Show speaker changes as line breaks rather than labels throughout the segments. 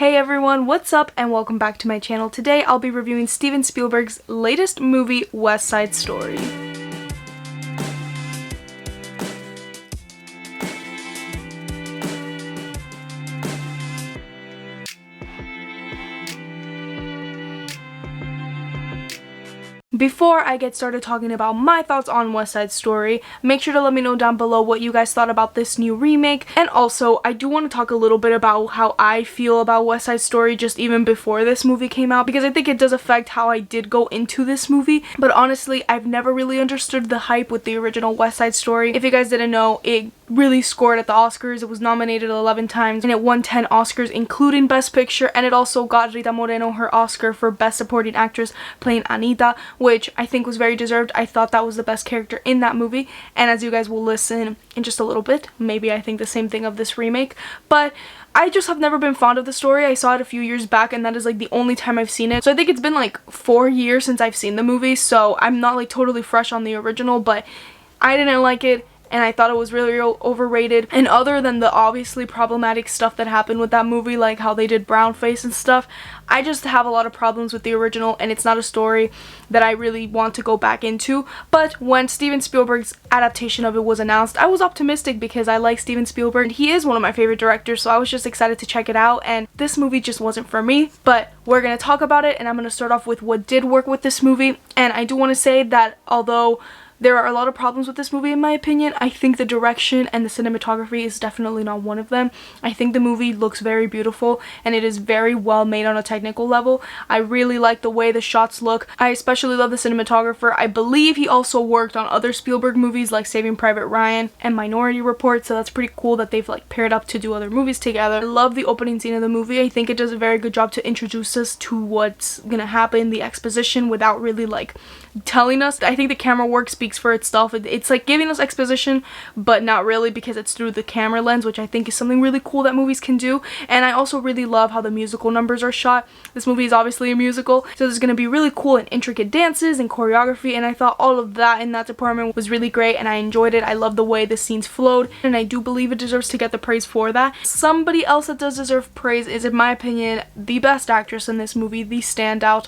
Hey everyone, what's up and welcome back to my channel. Today I'll be reviewing Steven Spielberg's latest movie, West Side Story. Before I get started talking about my thoughts on West Side Story, make sure to let me know down below what you guys thought about this new remake. And also, I do want to talk a little bit about how I feel about West Side Story just even before this movie came out, because I think it does affect how I did go into this movie. But honestly, I've never really understood the hype with the original West Side Story. If you guys didn't know, it really scored at the Oscars. It was nominated 11 times and it won 10 Oscars, including Best Picture, and it also got Rita Moreno her Oscar for Best Supporting Actress playing Anita, which I think was very deserved. I thought that was the best character in that movie, and as you guys will listen in just a little bit, maybe I think the same thing of this remake. But I just have never been fond of the story. I saw it a few years back and that is like the only time I've seen it. So I think it's been like 4 years since I've seen the movie, so I'm not like totally fresh on the original, but I didn't like it. And I thought it was really overrated. And other than the obviously problematic stuff that happened with that movie, like how they did brownface and stuff, I just have a lot of problems with the original, and it's not a story that I really want to go back into. But when Steven Spielberg's adaptation of it was announced, I was optimistic because I like Steven Spielberg. He is one of my favorite directors, so I was just excited to check it out, and this movie just wasn't for me. But we're going to talk about it, and I'm going to start off with what did work with this movie. And I do want to say that although there are a lot of problems with this movie in my opinion, I think the direction and the cinematography is definitely not one of them. I think the movie looks very beautiful and it is very well made on a technical level. I really like the way the shots look. I especially love the cinematographer. I believe he also worked on other Spielberg movies like Saving Private Ryan and Minority Report, so that's pretty cool that they've like paired up to do other movies together. I love the opening scene of the movie. I think it does a very good job to introduce us to what's gonna happen, the exposition, without really like telling us. I think the camera work speaks for itself. It's like giving us exposition, but not really, because it's through the camera lens, which I think is something really cool that movies can do. And I also really love how the musical numbers are shot. This movie is obviously a musical, so there's going to be really cool and intricate dances and choreography, and I thought all of that in that department was really great and I enjoyed it. I love the way the scenes flowed, and I do believe it deserves to get the praise for that. Somebody else that does deserve praise is, in my opinion, the best actress in this movie, the standout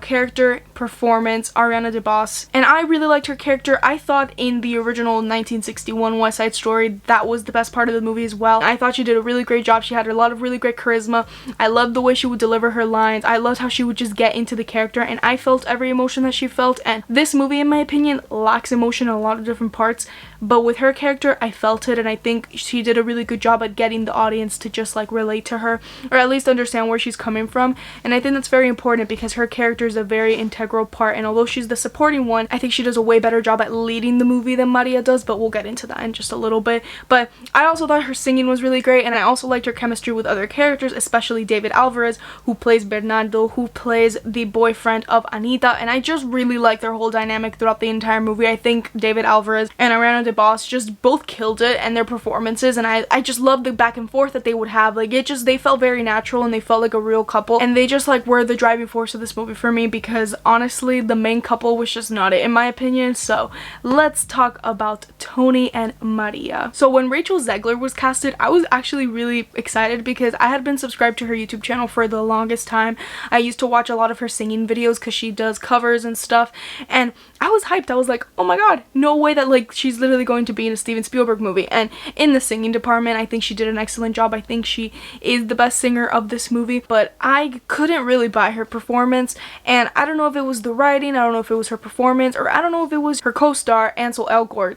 character performance, Ariana DeBose. And I really liked her character. I thought in the original 1961 West Side Story, that was the best part of the movie as well. I thought she did a really great job. She had a lot of really great charisma. I loved the way she would deliver her lines. I loved how she would just get into the character, and I felt every emotion that she felt. And this movie, in my opinion, lacks emotion in a lot of different parts, but with her character, I felt it, and I think she did a really good job at getting the audience to just like relate to her, or at least understand where she's coming from. And I think that's very important because her character is a very integral part, and although she's the supporting one, I think she does a way better job at leading the movie than Maria does, but we'll get into that in just a little bit. But I also thought her singing was really great, and I also liked her chemistry with other characters, especially David Alvarez, who plays Bernardo, who plays the boyfriend of Anita, and I just really liked their whole dynamic throughout the entire movie. I think David Alvarez and Ariana DeBose just both killed it, and their performances, and I just loved the back and forth that they would have. Like, they felt very natural and they felt like a real couple, and they just like were the driving force of this movie for me, because honestly the main couple was just not it in my opinion. So let's talk about Tony and Maria. So when Rachel Zegler was casted, I was actually really excited because I had been subscribed to her YouTube channel for the longest time. I used to watch a lot of her singing videos because she does covers and stuff, and I was hyped. I was like, oh my god, no way that like she's literally going to be in a Steven Spielberg movie. And in the singing department, I think she did an excellent job. I think she is the best singer of this movie, but I couldn't really buy her performance, and I don't know if it was the writing, I don't know if it was her performance, or I don't know if it was her co-star Ansel Elgort,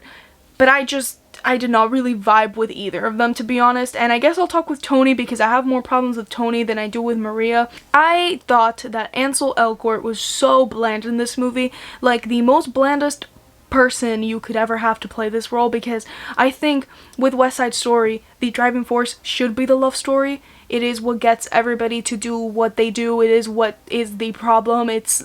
but I did not really vibe with either of them, to be honest. And I guess I'll talk with Tony because I have more problems with Tony than I do with Maria. I thought that Ansel Elgort was so bland in this movie, like the most blandest person you could ever have to play this role, because I think with West Side Story, the driving force should be the love story. It is what gets everybody to do what they do. It is what is the problem. It's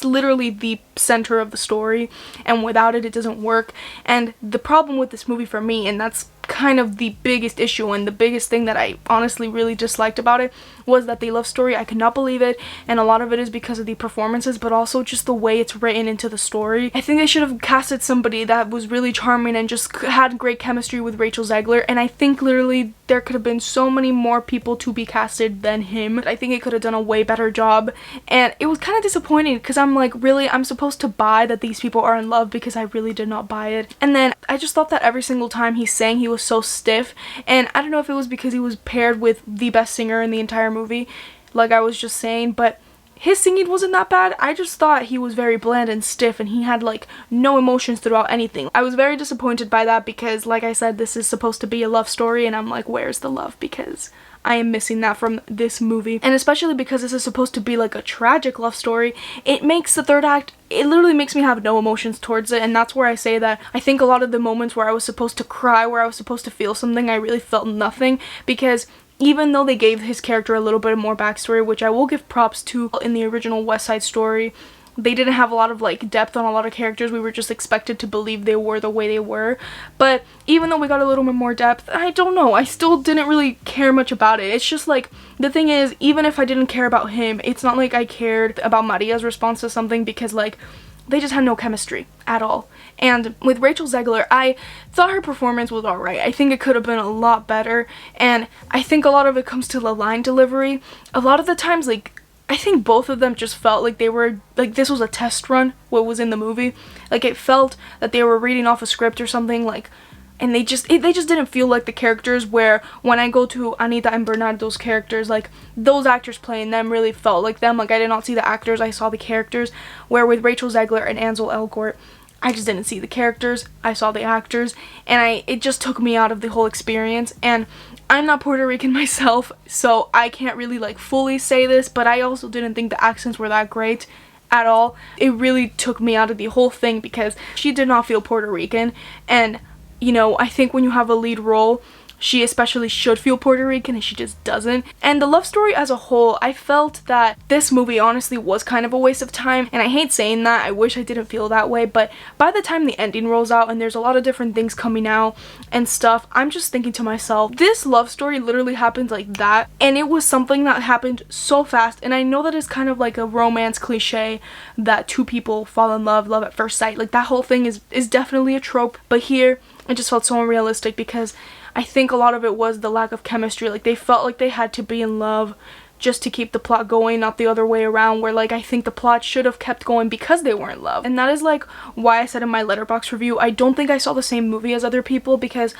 literally the center of the story, and without it, it doesn't work. And the problem with this movie for me, and that's kind of the biggest issue and the biggest thing that I honestly really disliked about it was that the love story, I could not believe it, and a lot of it is because of the performances, but also just the way it's written into the story. I think they should have casted somebody that was really charming and just had great chemistry with Rachel Zegler, and I think literally there could have been so many more people to be casted than him. I think it could have done a way better job, and it was kind of disappointing because I'm like, really, I'm supposed to buy that these people are in love, because I really did not buy it. And then I just thought that every single time he sang, he was so stiff, and I don't know if it was because he was paired with the best singer in the entire movie, like I was just saying, but his singing wasn't that bad. I just thought he was very bland and stiff, and he had like no emotions throughout anything. I was very disappointed by that because, like I said, this is supposed to be a love story, and I'm like, where's the love? Because I am missing that from this movie. And especially because this is supposed to be like a tragic love story, it makes the third act, it literally makes me have no emotions towards it. And that's where I say that I think a lot of the moments where I was supposed to cry, where I was supposed to feel something, I really felt nothing, because even though they gave his character a little bit more backstory, which I will give props to in the original West Side Story, they didn't have a lot of like depth on a lot of characters. We were just expected to believe they were the way they were. But even though we got a little bit more depth, I don't know, I still didn't really care much about it. It's just like, the thing is, even if I didn't care about him, it's not like I cared about Maria's response to something, because like, they just had no chemistry at all. And with Rachel Zegler, I thought her performance was alright. I think it could have been a lot better, and I think a lot of it comes to the line delivery. A lot of the times, like, I think both of them just felt like they were, like, this was a test run, what was in the movie. Like, it felt that they were reading off a script or something, like, and they just didn't feel like the characters, where when I go to Anita and Bernardo's characters, like, those actors playing them really felt like them. Like, I did not see the actors, I saw the characters, where with Rachel Zegler and Ansel Elgort, I just didn't see the characters, I saw the actors, and it just took me out of the whole experience. And I'm not Puerto Rican myself, so I can't really like fully say this, but I also didn't think the accents were that great at all. It really took me out of the whole thing because she did not feel Puerto Rican, and you know, I think when you have a lead role, she especially should feel Puerto Rican, and she just doesn't. And the love story as a whole, I felt that this movie honestly was kind of a waste of time, and I hate saying that, I wish I didn't feel that way, but by the time the ending rolls out and there's a lot of different things coming out and stuff, I'm just thinking to myself, this love story literally happened like that, and it was something that happened so fast. And I know that it's kind of like a romance cliche that two people fall in love, love at first sight, like that whole thing is definitely a trope, but here it just felt so unrealistic because I think a lot of it was the lack of chemistry. Like, they felt like they had to be in love just to keep the plot going, not the other way around, where like I think the plot should have kept going because they were in love. And that is like why I said in my Letterboxd review, I don't think I saw the same movie as other people, because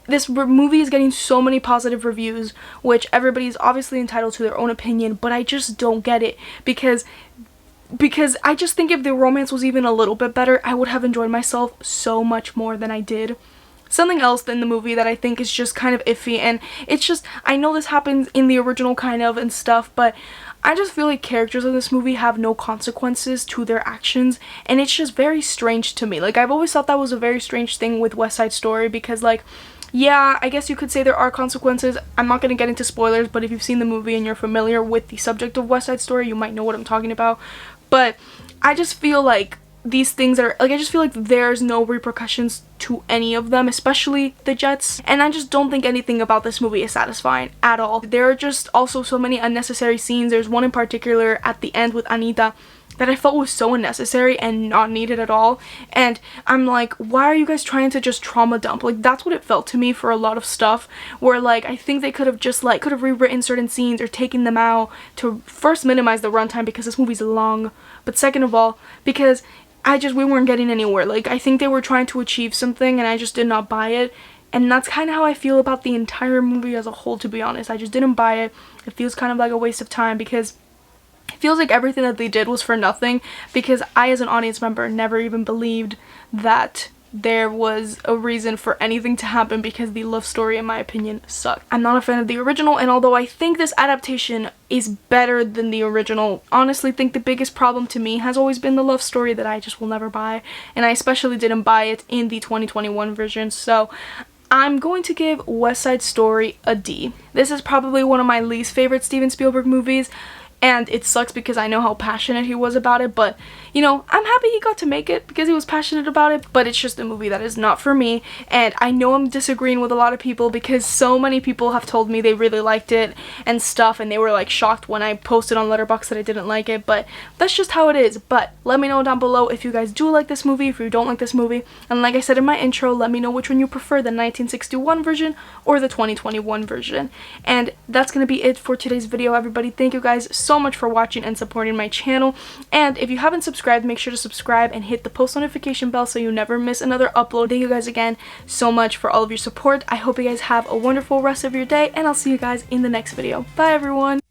this movie is getting so many positive reviews, which everybody's obviously entitled to their own opinion, but I just don't get it, because I just think if the romance was even a little bit better, I would have enjoyed myself so much more than I did. Something else in the movie that I think is just kind of iffy, and it's just, I know this happens in the original kind of and stuff, but I just feel like characters in this movie have no consequences to their actions, and it's just very strange to me. Like, I've always thought that was a very strange thing with West Side Story, because like, yeah, I guess you could say there are consequences. I'm not going to get into spoilers, but if you've seen the movie and you're familiar with the subject of West Side Story, you might know what I'm talking about. But I just feel like these things are, like, I just feel like there's no repercussions to any of them, especially the Jets, and I just don't think anything about this movie is satisfying at all. There are just also so many unnecessary scenes. There's one in particular at the end with Anita that I felt was so unnecessary and not needed at all, and I'm like, why are you guys trying to just trauma dump? Like, that's what it felt to me for a lot of stuff, where like I think they could have just like rewritten certain scenes or taken them out to first minimize the runtime, because this movie's long, but second of all because we weren't getting anywhere. Like, I think they were trying to achieve something and I just did not buy it, and that's kind of how I feel about the entire movie as a whole, to be honest. I just didn't buy it. It feels kind of like a waste of time, because it feels like everything that they did was for nothing, because I, as an audience member, never even believed that there was a reason for anything to happen, because the love story, in my opinion, sucked. I'm not a fan of the original, and although I think this adaptation is better than the original, honestly think the biggest problem to me has always been the love story that I just will never buy, and I especially didn't buy it in the 2021 version, so I'm going to give West Side Story a D. This is probably one of my least favorite Steven Spielberg movies, and it sucks because I know how passionate he was about it, but you know, I'm happy he got to make it because he was passionate about it, but it's just a movie that is not for me. And I know I'm disagreeing with a lot of people because so many people have told me they really liked it and stuff, and they were like shocked when I posted on Letterboxd that I didn't like it, but that's just how it is. But let me know down below if you guys do like this movie, if you don't like this movie, and like I said in my intro, let me know which one you prefer, the 1961 version or the 2021 version. And that's gonna be it for today's video, everybody. Thank you guys so much for watching and supporting my channel, and if you haven't subscribed, make sure to subscribe and hit the post notification bell so you never miss another upload. Thank you guys again so much for all of your support. I hope you guys have a wonderful rest of your day, and I'll see you guys in the next video. Bye everyone!